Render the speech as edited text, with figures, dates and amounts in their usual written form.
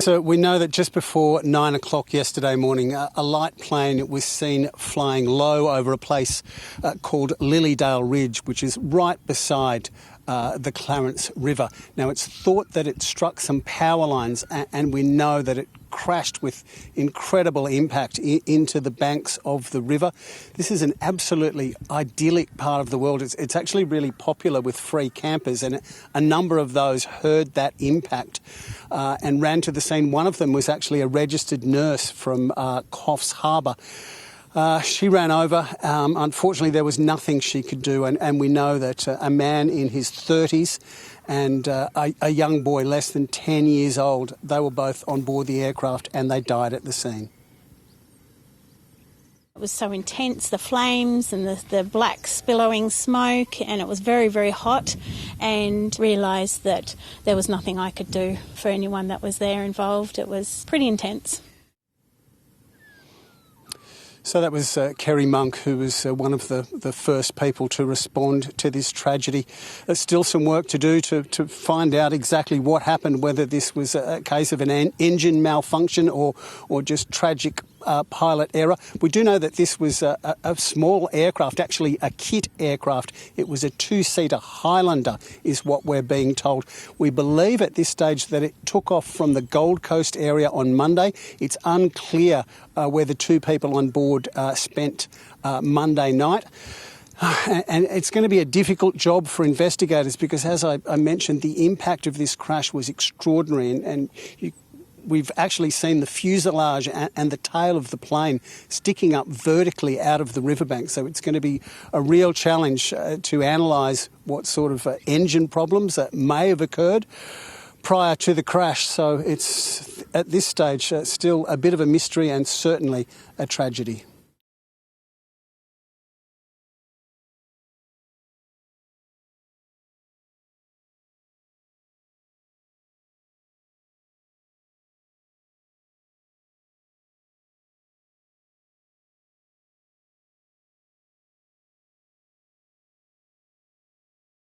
So we know that just before 9 o'clock yesterday morning, a light plane was seen flying low over a place called Lilydale Ridge, which is right beside the Clarence River. Now, it's thought that it struck some power lines, and we know that it crashed with incredible impact into the banks of the river. This is an absolutely idyllic part of the world. It's actually really popular with free campers, and a number of those heard that impact and ran to the scene. One of them was actually a registered nurse from Coffs Harbour. She ran over. Unfortunately, there was nothing she could do, and we know that a man in his 30s and a young boy less than 10 years old, they were both on board the aircraft and they died at the scene. It was so intense, the flames and the black billowing smoke, and it was very, very hot, and realised that there was nothing I could do for anyone that was there involved. It was pretty intense. So that was Kerry Monk, who was one of the first people to respond to this tragedy. There's still some work to do to find out exactly what happened, whether this was a case of an engine malfunction or just tragic pilot error. We do know that this was a small aircraft, actually a kit aircraft. It was a two-seater Highlander, is what we're being told. We believe at this stage that it took off from the Gold Coast area on Monday. It's unclear where the two people on board spent Monday night. And it's going to be a difficult job for investigators because, as I mentioned, the impact of this crash was extraordinary, and we've actually seen the fuselage and the tail of the plane sticking up vertically out of the riverbank. So it's going to be a real challenge to analyse what sort of engine problems may have occurred prior to the crash. So it's, at this stage, still a bit of a mystery and certainly a tragedy.